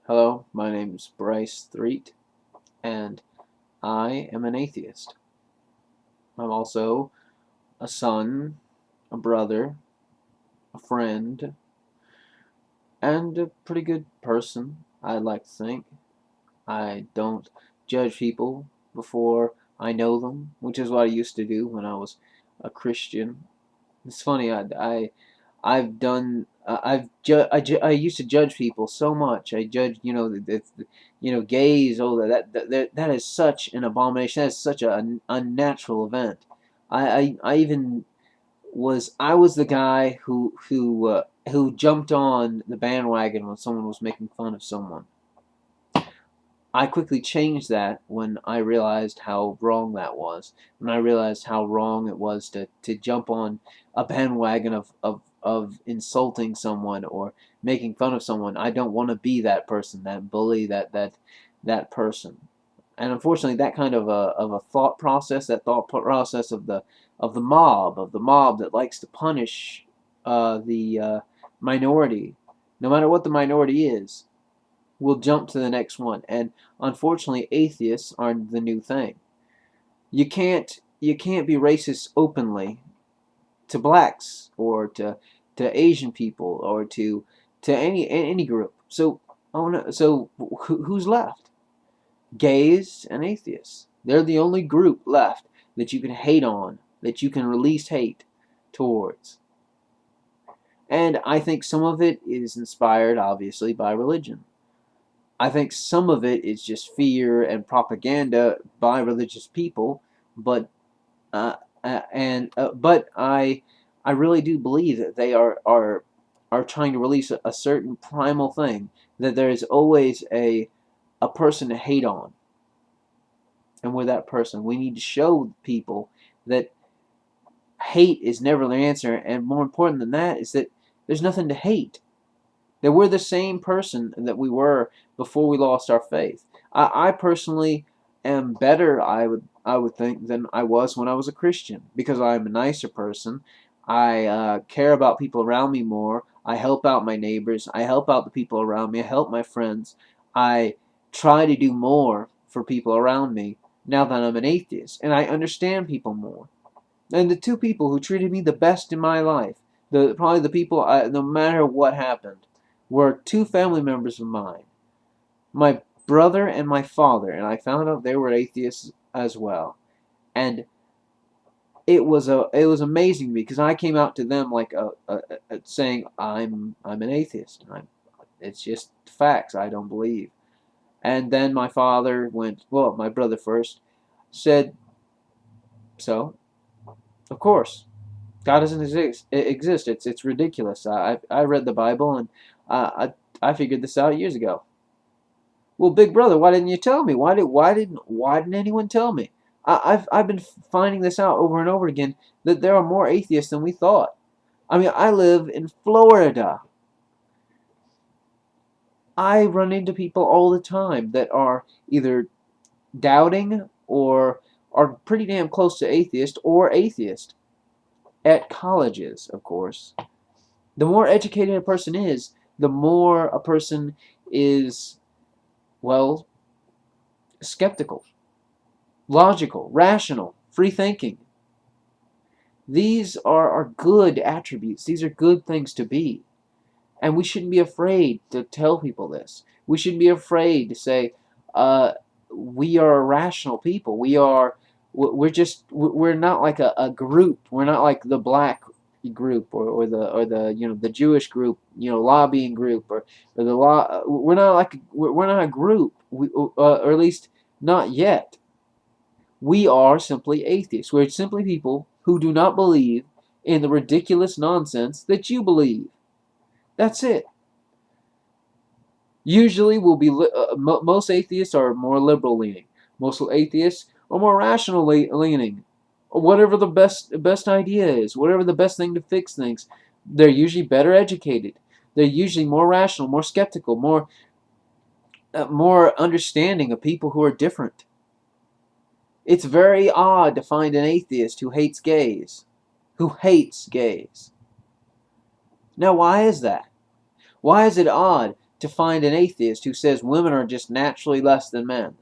Hello, my name is Bryce Threet, and I am an atheist. I'm also a son, a brother, a friend, and a pretty good person, I'd like to think. I don't judge people before I know them, which is what I used to do when I was a Christian. It's funny. I've done. I used to judge people so much. I judged, gays. Oh, that is such an abomination. That is such an unnatural event. I even I was the guy who jumped on the bandwagon when someone was making fun of someone. I quickly changed that when I realized how wrong that was. When I realized how wrong it was to jump on a bandwagon of insulting someone or making fun of someone. I don't want to be that person, that bully, that person. And unfortunately, that kind of a thought process, that thought process of the mob that likes to punish the minority, no matter what the minority is, we'll jump to the next one. And unfortunately, atheists are the new thing. You can't be racist openly to blacks or to Asian people or to any group. So who's left? Gays and atheists. They're the only group left that you can hate on, that you can release hate towards. And I think some of it is inspired, obviously, by religion. I think some of it is just fear and propaganda by religious people, but I really do believe that they are trying to release a certain primal thing, that there is always a person to hate on, and with that person, we need to show people that hate is never the answer, and more important than that is that there's nothing to hate. That we're the same person that we were before we lost our faith. I personally am better, I would think, than I was when I was a Christian, because I'm a nicer person. I care about people around me more. I help out my neighbors. I help out the people around me. I help my friends. I try to do more for people around me now that I'm an atheist, and I understand people more. And the two people who treated me the best in my life, probably the people, no matter what happened, were two family members of mine, my brother and my father, and I found out they were atheists as well. And it was amazing to me because I came out to them like saying I'm an atheist. It's just facts. I don't believe. And then my father went, well, my brother first said, so of course God doesn't exist. It's ridiculous. I read the Bible and I figured this out years ago. Well, big brother, why didn't you tell me? Why didn't anyone tell me? I've been finding this out over and over again, that there are more atheists than we thought. I mean, I live in Florida. I run into people all the time that are either doubting or are pretty damn close to atheist or atheist at colleges, of course. The more educated a person is, the more a person is, well, skeptical, logical, rational, free thinking. These are good attributes. These are good things to be. And we shouldn't be afraid to tell people this. We shouldn't be afraid to say, we are rational people. We're not like a group. We're not like the black group or the Jewish group, lobbying group or the law. We're not a group. Or at least not yet. We are simply atheists. We're simply people who do not believe in the ridiculous nonsense that you believe. That's it. Usually, most atheists are more liberal leaning. Most atheists are more rational leaning. Whatever the best idea is, whatever the best thing to fix things, they're usually better educated. They're usually more rational, more skeptical, more understanding of people who are different. It's very odd to find an atheist who hates gays. Who hates gays. Now, why is that? Why is it odd to find an atheist who says women are just naturally less than men?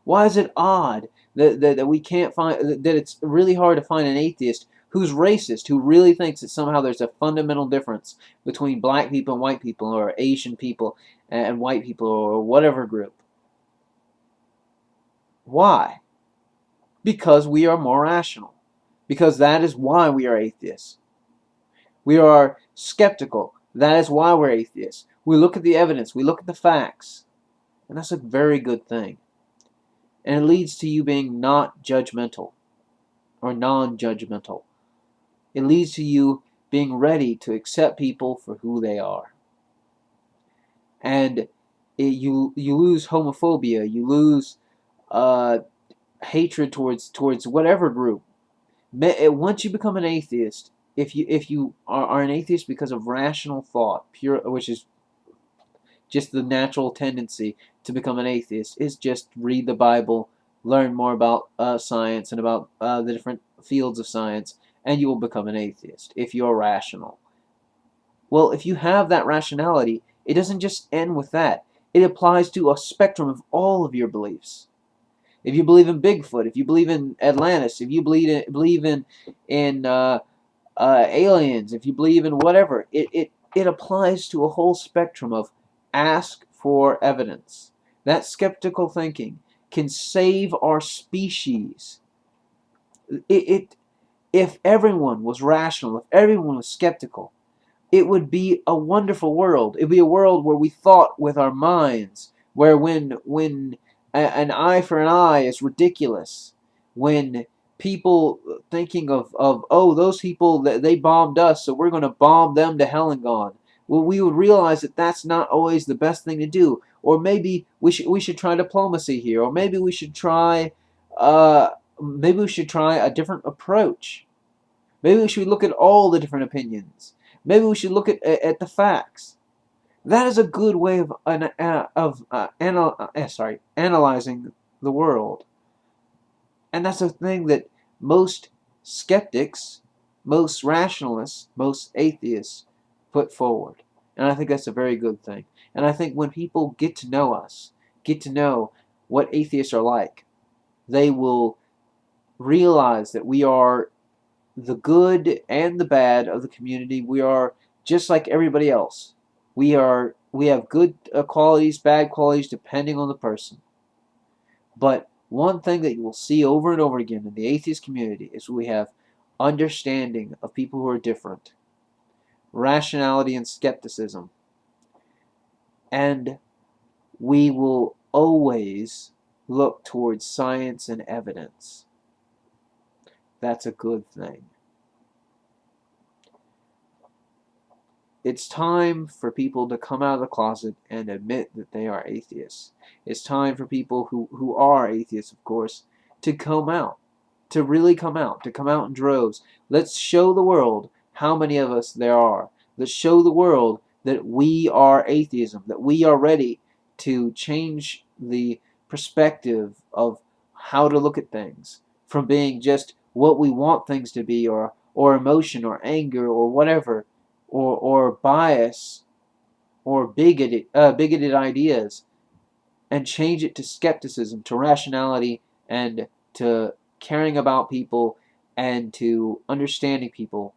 Why is it odd that we can't find, that it's really hard to find an atheist who's racist, who really thinks that somehow there's a fundamental difference between black people and white people, or Asian people and white people, or whatever group? Why? Because we are more rational. Because that is why we are atheists. We are skeptical. That is why we're atheists. We look at the evidence. We look at the facts. And that's a very good thing. And it leads to you being not judgmental or non-judgmental. It leads to you being ready to accept people for who they are. And you lose homophobia. You lose hatred towards whatever group. Once you become an atheist, if you are an atheist because of rational thought, pure, which is just the natural tendency to become an atheist, is just read the Bible, learn more about science and about the different fields of science, and you will become an atheist if you're rational. Well, if you have that rationality, it doesn't just end with that. It applies to a spectrum of all of your beliefs. If you believe in Bigfoot, if you believe in Atlantis, if you believe in aliens, if you believe in whatever, it applies to a whole spectrum of ask for evidence. That skeptical thinking can save our species. If everyone was rational, if everyone was skeptical, it would be a wonderful world. It would be a world where we thought with our minds, where when an eye for an eye is ridiculous, when people thinking of oh, those people, they bombed us, so we're going to bomb them to hell and gone. Well, we would realize that that's not always the best thing to do. Or maybe we should try diplomacy here, or maybe we should try a different approach. Maybe we should look at all the different opinions. Maybe we should look at the facts. That is a good way of analyzing the world. And that's a thing that most skeptics, most rationalists, most atheists put forward. And I think that's a very good thing. And I think when people get to know us, get to know what atheists are like, they will realize that we are the good and the bad of the community. We are just like everybody else. We have good qualities, bad qualities, depending on the person. But one thing that you will see over and over again in the atheist community is we have understanding of people who are different, rationality and skepticism, and we will always look towards science and evidence. That's a good thing. It's time for people to come out of the closet and admit that they are atheists. It's time for people who are atheists, of course, to come out, to really come out, to come out in droves. Let's show the world how many of us there are. Let's show the world that we are atheism, that we are ready to change the perspective of how to look at things from being just what we want things to be, or emotion or anger or whatever, or bias or bigoted ideas, and change it to skepticism, to rationality, and to caring about people, and to understanding people,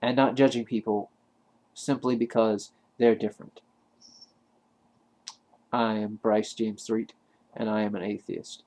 and not judging people simply because they're different. I am Bryce James Threet, and I am an atheist.